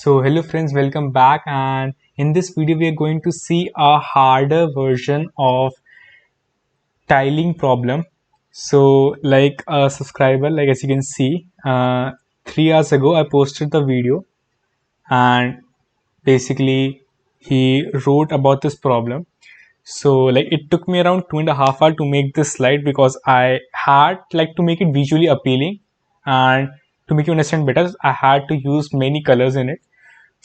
So hello friends, welcome back, and in this video we are going to see a harder version of tiling problem. So like a subscriber, like as you can see, 3 hours ago I posted the video, and basically he wrote about this problem. So like it took me around 2.5 hours to make this slide because I had like to make it visually appealing, and to make you understand better I had to use many colors in it.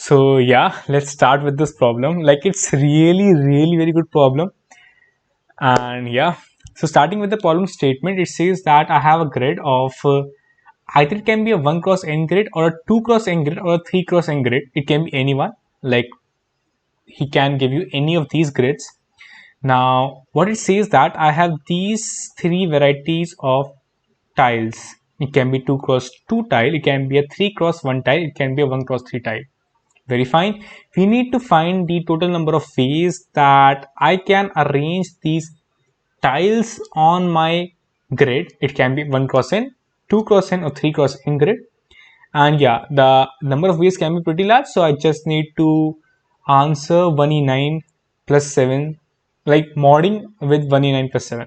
So yeah, let's start with this problem. Like it's really very good problem. And yeah, so starting with the problem statement, it says that I have a grid of either it can be a 1 cross n grid or a 2 cross n grid or a 3 cross n grid. It can be anyone. Like he can give you any of these grids. Now what it says that I have these three varieties of tiles. It can be 2 cross 2 tile, it can be a 3 cross 1 tile, it can be a 1 cross 3 tile. Very fine. We need to find the total number of ways that I can arrange these tiles on my grid. It can be 1 cross n, 2 cross n or 3 cross n grid. And yeah, the number of ways can be pretty large. So I just need to answer 1e9 plus 7, like modding with 1e9 plus 7.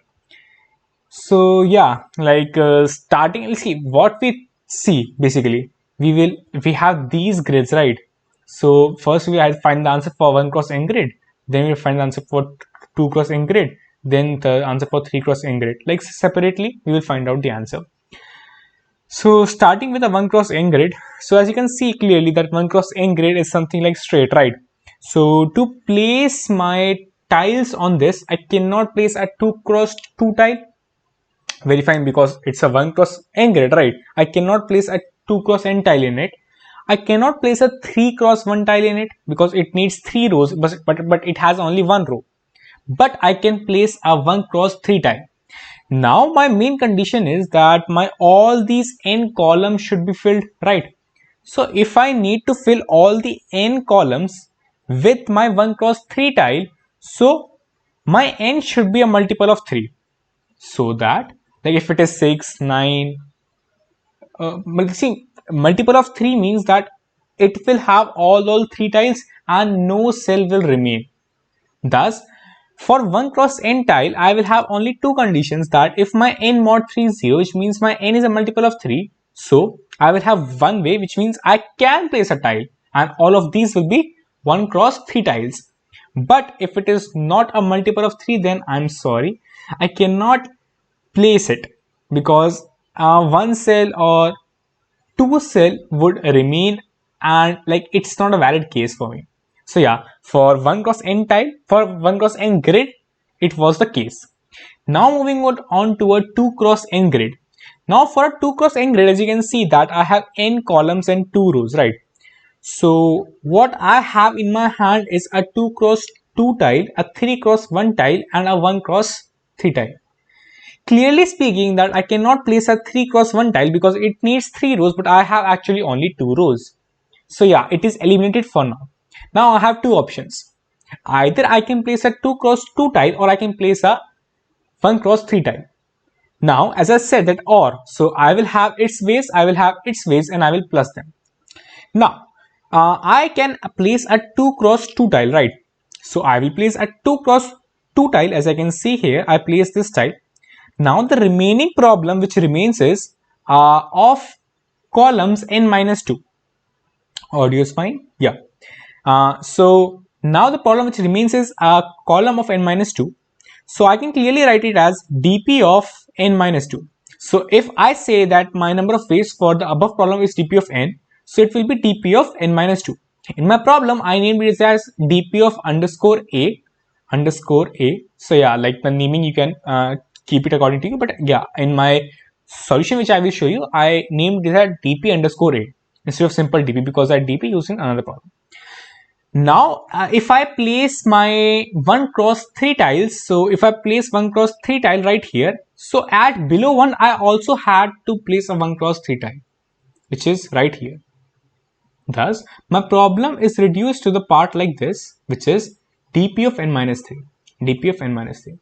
So yeah, like starting, let's see what we see. Basically we have these grids, right? So first we have to find the answer for 1 cross n grid, then we find the answer for 2 cross n grid, then the answer for 3 cross n grid. Like separately we will find out the answer. So starting with the 1 cross n grid, so as you can see clearly that 1 cross n grid is something like straight, right? So to place my tiles on this, I cannot place a 2 cross 2 tile. Very fine, because it's a 1 cross n grid, right? I cannot place a 2 cross n tile in it. I cannot place a 3 cross 1 tile in it because it needs 3 rows, but it has only 1 row. But I can place a 1 cross 3 tile. Now my main condition is that my all these n columns should be filled, right? So if I need to fill all the n columns with my 1 cross 3 tile, so my n should be a multiple of 3. So that, like if it is 6, 9, see, multiple of 3 means that it will have all 3 tiles and no cell will remain. Thus, for 1 cross n tile, I will have only two conditions, that if my n mod 3 is 0, which means my n is a multiple of 3, so I will have one way, which means I can place a tile, and all of these will be 1 cross 3 tiles. But if it is not a multiple of 3, then I'm sorry, I cannot place it, because one cell or two cell would remain, and like it's not a valid case for me. So yeah, for 1 cross n tile, for 1 cross n grid, it was the case. Now moving on to a 2 cross n grid. Now for a 2 cross n grid, as you can see that I have n columns and 2 rows, right? So what I have in my hand is a 2 cross 2 tile, a 3 cross 1 tile and a 1 cross 3 tile. Clearly speaking that I cannot place a 3 cross 1 tile because it needs 3 rows, but I have actually only 2 rows. So yeah, it is eliminated for now. Now I have two options. Either I can place a 2 cross 2 tile or I can place a 1 cross 3 tile. Now as I said that or, so I will have its ways, and I will plus them. Now I can place a 2 cross 2 tile, right? So I will place a 2 cross 2 tile. As I can see here, I place this tile. Now the remaining problem which remains is of columns n minus 2. Audio is fine? Yeah. So now the problem which remains is a column of n minus 2. So I can clearly write it as dp of n minus 2. So if I say that my number of ways for the above problem is dp of n, so it will be dp of n minus 2. In my problem, I named it as dp of underscore a. So yeah, like the naming you can keep it according to you, but yeah, in my solution which I will show you, I named it as dp underscore a instead of simple dp because I dp using another problem. Now if I place my 1 cross 3 tiles, so if I place 1 cross 3 tile right here, so at below 1 I also had to place a 1 cross 3 tile, which is right here. Thus my problem is reduced to the part like this, which is dp of n minus 3, dp of n minus 3.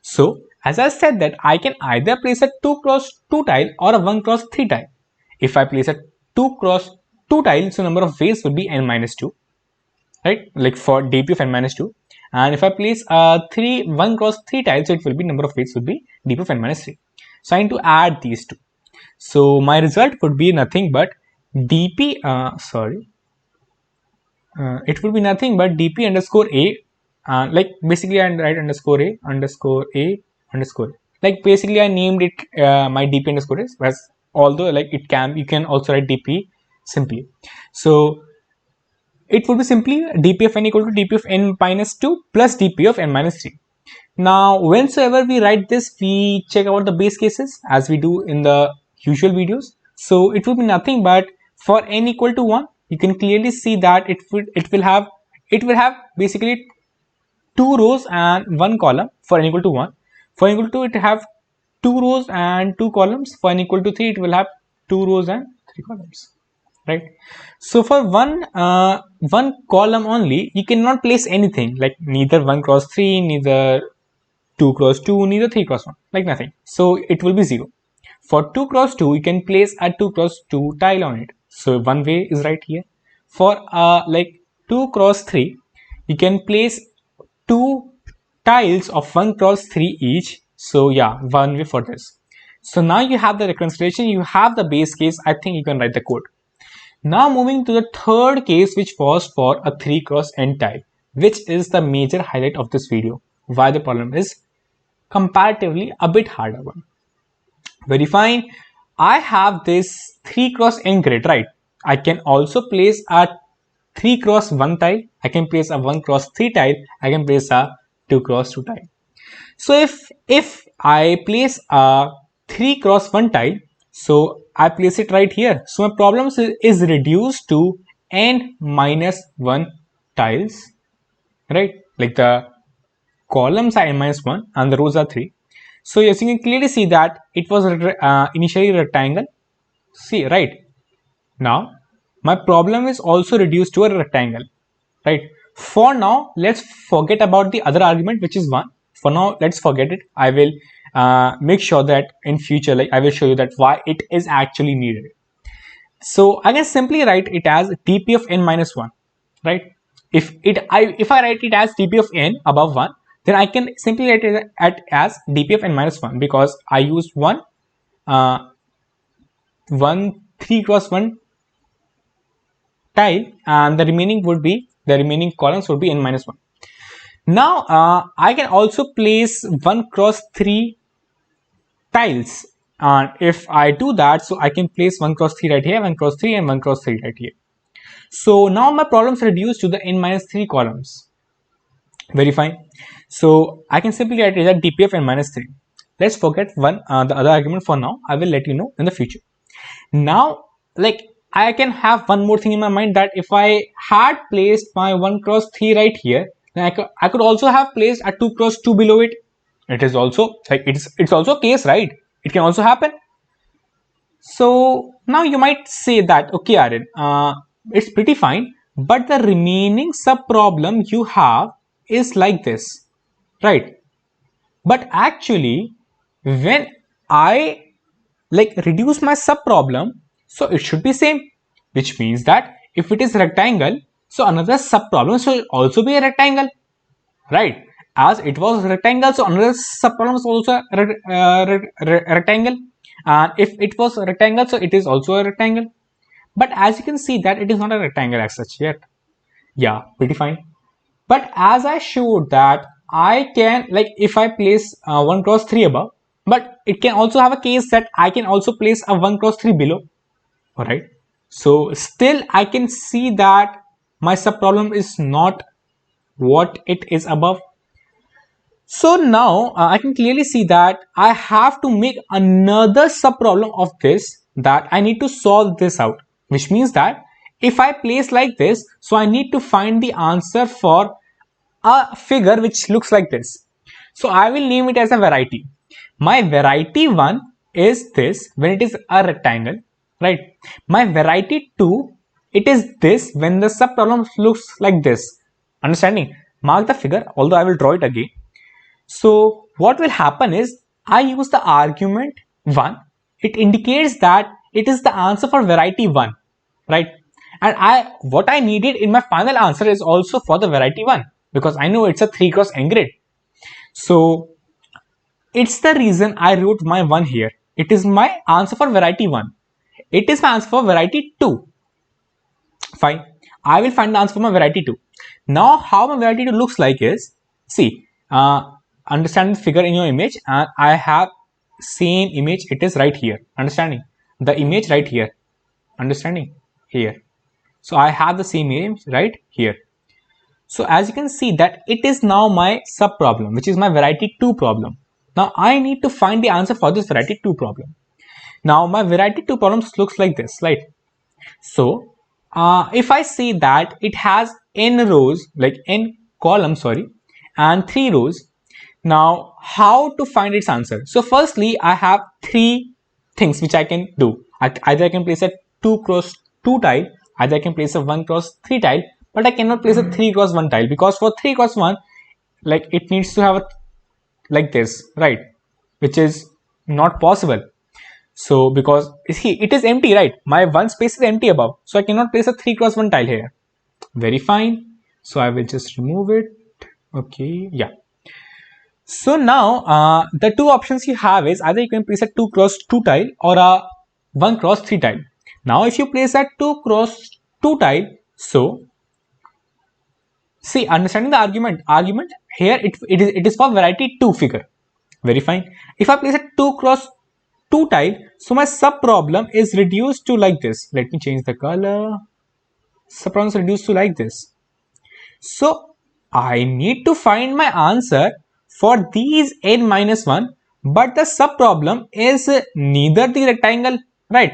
So as I said that I can either place a 2 cross 2 tile or a 1 cross 3 tile. If I place a 2 cross 2 tiles, so number of ways would be n minus 2, right? Like for dp of n minus 2. And if I place 1 cross 3 tiles, so it will be number of ways would be dp of n minus 3. So I need to add these two. So my result would be nothing but dp, it would be nothing but dp underscore a, like basically I write underscore a underscore a underscore a. Like basically I named it my dp underscore a, as although like you can also write dp simply. So it would be simply dp of n equal to dp of n minus 2 plus dp of n minus 3. Now whensoever we write this, we check out the base cases as we do in the usual videos. So it will be nothing but for n equal to 1, you can clearly see that it will have basically 2 rows and 1 column for n equal to 1. For n equal to 2, it have 2 rows and 2 columns. For n equal to 3, it will have 2 rows and 3 columns, right? So for one column only, you cannot place anything, like neither 1 cross 3, neither 2 cross 2, neither 3 cross 1, like nothing. So it will be 0. For 2 cross 2, you can place a 2 cross 2 tile on it. So one way is right here. For like 2 cross 3, you can place 2 tiles of 1 cross 3 each. So yeah, one way for this. So now you have the reconciliation, you have the base case. I think you can write the code. Now moving to the third case, which was for a 3 cross n tile, which is the major highlight of this video. Why the problem is comparatively a bit harder one. Very fine. I have this 3 cross n grid, right? I can also place a 3 cross 1 tile. I can place a 1 cross 3 tile. I can place a 2 cross 2 tile. So if I place a 3 cross 1 tile, so I place it right here. So my problem is reduced to n minus 1 tiles, right? Like the columns are n minus 1 and the rows are 3. So yes, you can clearly see that it was initially rectangle. See, right? Now my problem is also reduced to a rectangle, right? For now, let's forget about the other argument, which is 1. For now, let's forget it. I will make sure that in future, like I will show you that why it is actually needed. So I can simply write it as dp of n minus 1, right? If I write it as dp of n above 1, then I can simply write it as dp of n minus 1, because I used 1 3 cross 1 tile, and the remaining columns would be n minus 1. Now I can also place 1 cross 3 tiles, and if I do that, so I can place 1 cross 3 right here, 1 cross 3 and 1 cross 3 right here. So now my problem is reduced to the n minus 3 columns. Very fine. So I can simply write it as dp of n minus 3. Let's forget the other argument for now. I will let you know in the future. Now, like I can have one more thing in my mind, that if I had placed my 1 cross 3 right here, then I could also have placed a 2 cross 2 below it. It is also like it's also a case, right? It can also happen. So now you might say that, okay, Aryan, it's pretty fine, but the remaining sub problem you have is like this, right? But actually, when I like reduce my sub problem, so it should be same, which means that if it is rectangle, so another sub problem should also be a rectangle, right? As it was rectangle, so another sub problem is also rectangle, and if it was a rectangle, so it is also a rectangle. But as you can see that it is not a rectangle as such yet. Yeah, pretty fine. But as I showed that I can, like if I place 1 cross 3 above, but it can also have a case that I can also place a 1 cross 3 below. Alright. So still I can see that my subproblem is not what it is above. So now I can clearly see that I have to make another subproblem of this, that I need to solve this out, which means that if I place like this, so I need to find the answer for a figure which looks like this. So I will name it as a variety. My variety 1 is this when it is a rectangle, right? My variety 2, it is this when the subproblem looks like this. Understanding? Mark the figure, although I will draw it again. So what will happen is I use the argument 1. It indicates that it is the answer for variety 1, right? And what I needed in my final answer is also for the variety 1, because I know it's a 3 cross n grid. So it's the reason I wrote my 1 here. It is my answer for variety 1. It is my answer for variety 2. Fine. I will find the answer for my variety 2. Now how my variety 2 looks like is, see, understand the figure in your image, and I have same image. It is right here. Understanding? The image right here. Understanding? Here. So I have the same image right here. So as you can see that it is now my sub problem, which is my variety 2 problem. Now I need to find the answer for this variety 2 problem. Now my variety 2 problems looks like this, right? So if I say that it has n rows, like n columns, sorry, and 3 rows. Now how to find its answer? So firstly, I have 3 things which I can do. Either I can place a 2 cross 2 tile, either I can place a 1 cross 3 tile, but I cannot place a 3 cross 1 tile, because for 3 cross 1, like it needs to have a like this, right? Which is not possible. So because see, it is empty, right? My one space is empty above, so I cannot place a 3 cross 1 tile here. Very fine. So I will just remove it. Okay, yeah. So now the two options you have is either you can place a 2 cross 2 tile or a 1 cross 3 tile. Now if you place a 2 cross 2 tile, so see, understanding the argument here, it is for variety 2 figure. Very fine. If I place a 2 cross 2 tile, so my sub problem is reduced to like this. Let me change the color. Sub problem is reduced to like this. So I need to find my answer for these n minus 1, but the sub problem is neither the rectangle, right,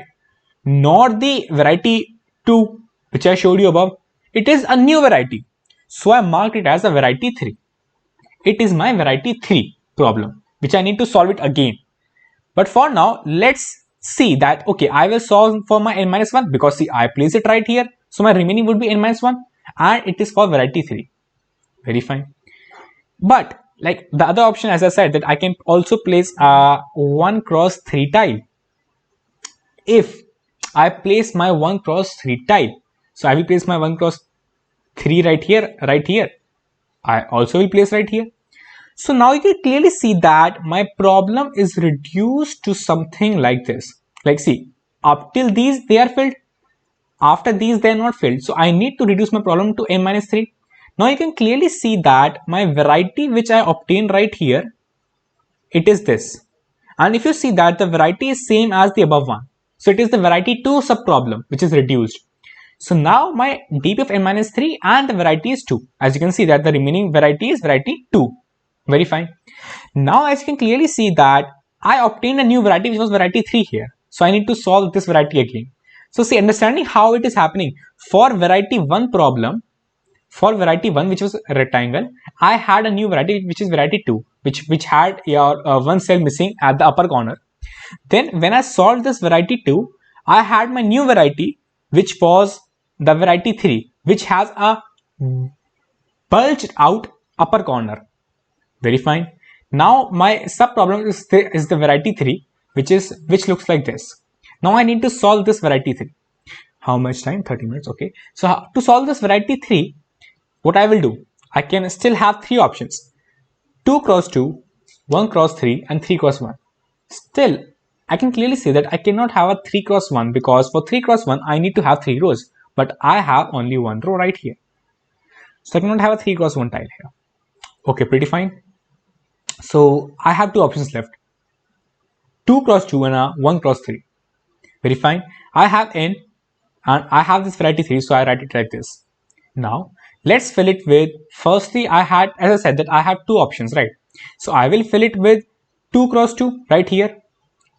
nor the variety 2 which I showed you above. It is a new variety, so I marked it as a variety 3. It is my variety 3 problem, which I need to solve it again. But for now, let's see that, okay, I will solve for my n minus 1, because see, I place it right here, so my remaining would be n minus 1, and it is for variety 3. Very fine. But like the other option, as I said, that I can also place a 1 cross 3 tile. If I place my 1 cross 3 tile, so I will place my 1 cross 3 right here, right here. I also will place right here. So now you can clearly see that my problem is reduced to something like this. Like see, up till these they are filled. After these they are not filled. So I need to reduce my problem to n minus 3. Now you can clearly see that my variety which I obtained right here, it is this. And if you see that the variety is same as the above one. So it is the variety 2 sub problem which is reduced. So now my dp of n minus 3 and the variety is 2. As you can see that the remaining variety is variety 2. Very fine. Now as you can clearly see that I obtained a new variety which was variety 3 here. So I need to solve this variety again. So see, understanding how it is happening, for variety 1 problem, for variety 1 which was a rectangle, I had a new variety which is variety 2 which had your one cell missing at the upper corner. Then when I solved this variety 2, I had my new variety which was the variety 3 which has a bulged out upper corner. Very fine. Now my sub problem is the variety 3 which looks like this. Now I need to solve this variety 3. How much time? 30 minutes. Okay. So to solve this variety 3, what I will do, I can still have 3 options: 2 cross 2, 1 cross 3 and 3 cross 1. Still, I can clearly see that I cannot have a 3 cross 1, because for 3 cross 1 I need to have 3 rows, but I have only 1 row right here. So I cannot have a 3 cross 1 tile here. Okay, pretty fine. So I have 2 options left: 2 cross 2 and a 1 cross 3. Very fine. I have n and I have this variety 3, so I write it like this. Now let's fill it with, firstly I had, as I said, that I have 2 options, right? So I will fill it with 2 cross 2 right here.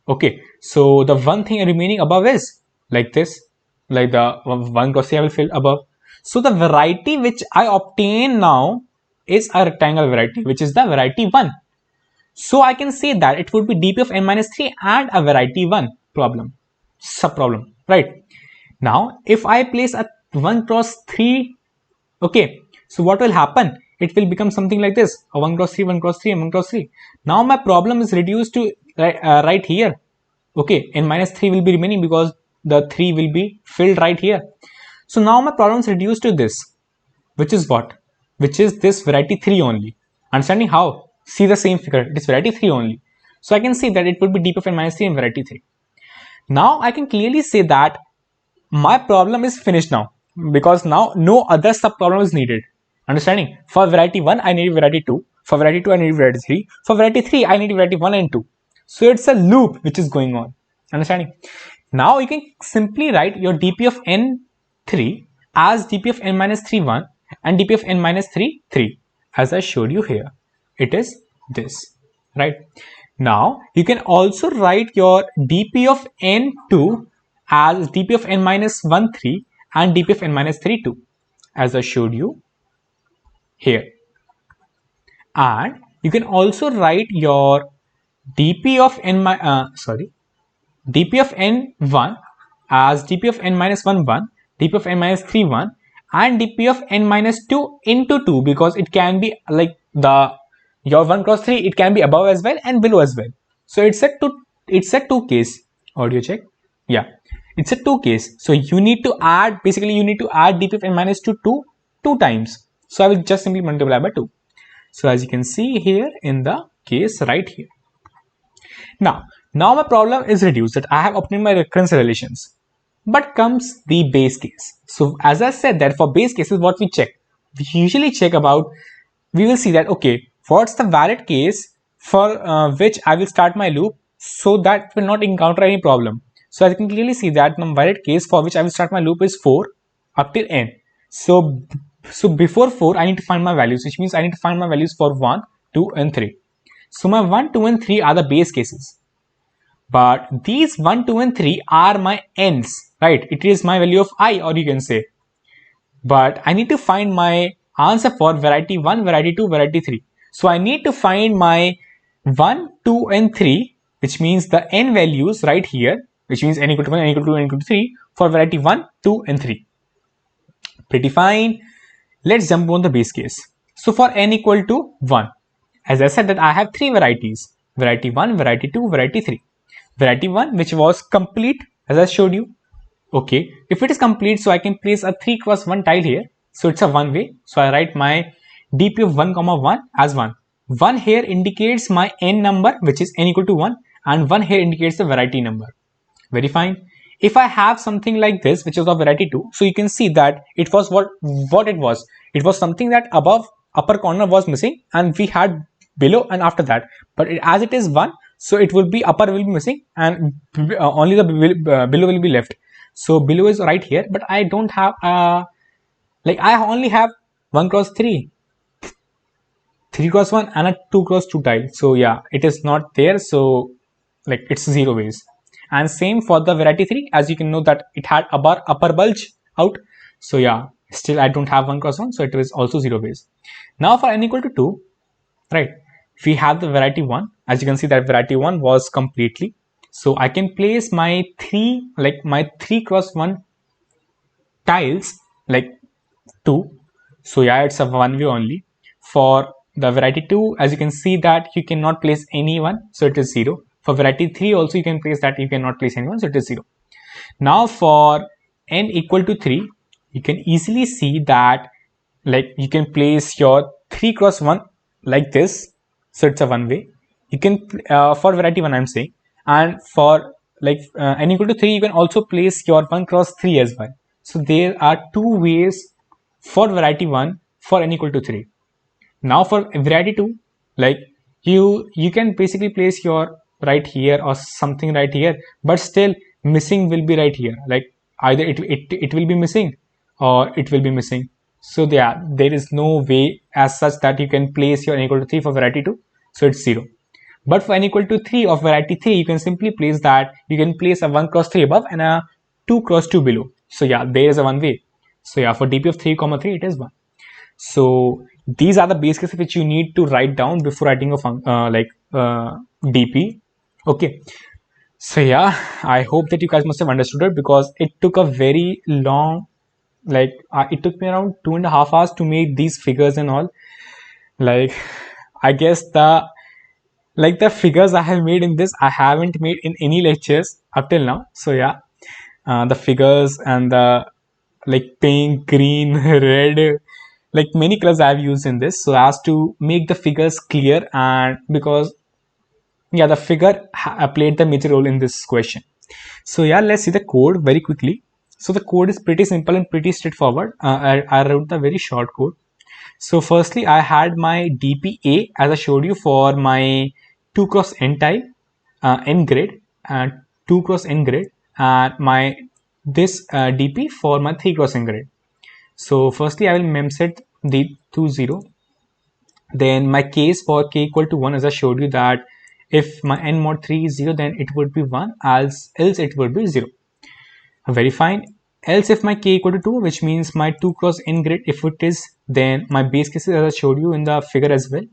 Okay, so the one thing remaining above is like this, like the 1 cross 3 I will fill above. So the variety which I obtain now is a rectangle variety, which is the variety 1. So I can say that it would be dp of n minus 3 and a variety 1 problem, sub problem, right? Now if I place a 1 cross 3, okay, so what will happen? It will become something like this: a 1 cross 3, 1 cross 3 and 1 cross 3. Now my problem is reduced to right here. Okay, n minus 3 will be remaining because the 3 will be filled right here. So now my problem is reduced to this, which is what? Which is this variety 3 only. Understanding how? See the same figure, it is variety 3 only. So I can say that it would be d of n minus 3 in variety 3. Now I can clearly say that my problem is finished now, because now no other sub problem is needed. Understanding? For variety 1 I need variety 2, for variety 2 I need variety 3, for variety 3 I need variety 1 and 2. So it's a loop which is going on. Understanding? Now you can simply write your dp of n3 as dp of n minus 3 1 and dp of n minus 3 3, as I showed you here. It is this, right? Now you can also write your dp of n2 as dp of n minus 1 3 and dp of n minus 3 2, as I showed you here. And you can also write your dp of n dp of n1 as dp of n minus 1 1, dp of n minus 3 1 and dp of n minus 2 into 2, because it can be like your 1 cross 3, it can be above as well and below as well. So it's a two case. Audio check. Yeah, it's a two case. So you need to add, basically you need to add dp of n minus 2 two times. So I will just simply multiply by 2. So as you can see here in the case right here. Now my problem is reduced, that I have obtained my recurrence relations. But comes the base case. So as I said that for base cases, what we check? We usually check about, we will see that, okay, what's the valid case for which I will start my loop so that it will not encounter any problem. So as you can clearly see that the valid case for which I will start my loop is 4 up till n. So before 4 I need to find my values, which means I need to find my values for 1, 2 and 3. So my 1, 2 and 3 are the base cases. But these 1, 2 and 3 are my n's, right? It is my value of I, or you can say. But I need to find my answer for variety 1, variety 2, variety 3. So I need to find my 1, 2 and 3, which means the n values right here, which means n equal to 1, n equal to 2, n equal to 3 for variety 1, 2 and 3. Pretty fine. Let's jump on the base case. So for n equal to 1, as I said that I have 3 varieties, variety 1, variety 2, variety 3. Variety 1, which was complete, as I showed you. Okay, if it is complete, so I can place a 3 cross 1 tile here. So it's a one way. So I write my dp of 1 comma 1 as 1. 1 here indicates my n number, which is n equal to 1, and 1 here indicates the variety number. Very fine. If I have something like this, which is of variety 2, so you can see that it was what it was. It was something that above upper corner was missing and we had below and after that. But as it is 1, so it will be upper will be missing and only the below will be left. So below is right here, but I don't have like I only have 1 cross 3, 3 cross 1 and a 2 cross 2 tile. So yeah, it is not there. So like it's 0 ways. And same for the variety 3, as you can know that it had upper bulge out. So yeah, still I don't have 1 cross 1, so it is also 0 ways. Now for n equal to 2, right, we have the variety 1. As you can see that variety 1 was completely. So I can place my 3 cross 1 tiles like 2. So yeah, it's a one way only. For the variety 2, as you can see that you cannot place anyone, so it is 0. For variety 3 also you can place that you cannot place anyone, so it is 0. Now for n equal to 3, you can easily see that like you can place your 3 cross 1 like this, so it's a one way. You can for variety 1 I'm saying, and for like n equal to 3 you can also place your 1 cross 3 as well. So there are 2 ways for variety 1 for n equal to 3. Now for variety 2, like you can basically place your right here or something right here, but still missing will be right here. Like either it will be missing or it will be missing. So yeah, there is no way as such that you can place your n equal to 3 for variety 2. So it's 0. But for n equal to 3 of variety 3, you can simply place that you can place a 1 cross 3 above and a 2 cross 2 below. So yeah, there is a one way. So yeah, for dp of 3 comma 3 it is 1. So these are the base cases which you need to write down before writing a dp. Okay, so yeah, I hope that you guys must have understood it, because it took a very long, like it took me around 2.5 hours to make these figures and all. Like I guess the figures I have made in this, I haven't made in any lectures up till now. So yeah, the figures and the like pink, green, red, like many colors I've used in this, so as to make the figures clear, and because yeah, the figure played the major role in this question. So yeah, let's see the code very quickly. So the code is pretty simple and pretty straightforward. I wrote the very short code. So firstly, I had my DPA as I showed you for my 2 cross n tile, n grid, and 2 cross n grid, and my this DP for my 3 cross n grid. So firstly, I will memset the to 0. Then my case for k equal to 1, as I showed you that if my n mod 3 is 0, then it would be 1, else it would be 0. Very fine. Else if my k equal to 2, which means my 2 cross n grid, if it is, then my base cases, as I showed you in the figure as well,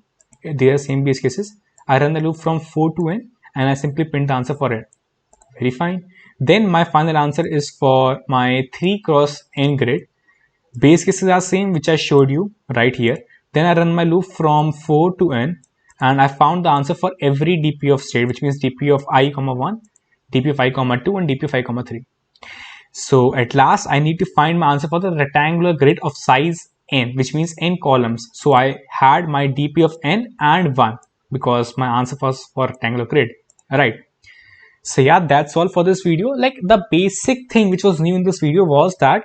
they are same base cases. I run the loop from 4 to n and I simply print the answer for it. Very fine. Then my final answer is for my 3 cross n grid. Base cases are same, which I showed you right here. Then I run my loop from 4 to n and I found the answer for every dp of state, which means dp of I comma 1, dp of I comma 2, and dp of I comma 3. So at last I need to find my answer for the rectangular grid of size n, which means n columns. So I had my dp of n and 1 because my answer was for rectangular grid. Alright. So yeah, that's all for this video. Like the basic thing which was new in this video was that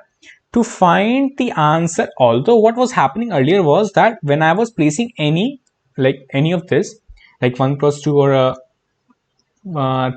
to find the answer, although what was happening earlier was that when I was placing any of this, like 1 cross 2 or uh,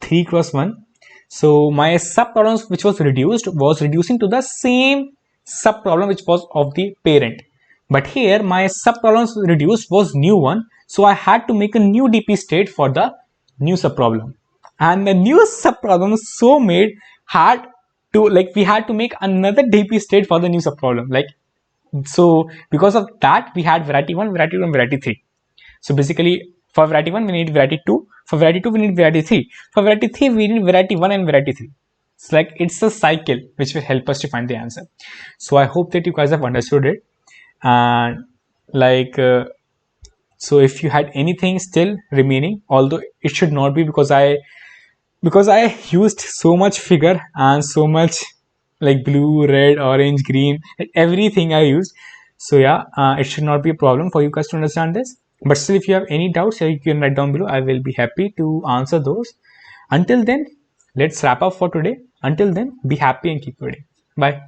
3 cross 1, so my sub problems which was reducing to the same sub problem which was of the parent. But here my sub problems reduced was new one, so I had to make a new DP state for the new sub problem. And the new sub problem so made had to, like, we had to make another DP state for the new sub problem. Like, so because of that we had variety 1, variety 2, and variety 3. So basically for variety 1 we need variety 2, for variety 2 we need variety 3, for variety 3 we need variety 1 and variety 3. It's like it's a cycle which will help us to find the answer. So I hope that you guys have understood it. And like so if you had anything still remaining, although it should not be, because I used so much figure and so much like blue, red, orange, green, everything I used. So yeah, it should not be a problem for you guys to understand this. But still, if you have any doubts, you can write down below. I will be happy to answer those. Until then, let's wrap up for today. Until then, be happy and keep reading. Bye.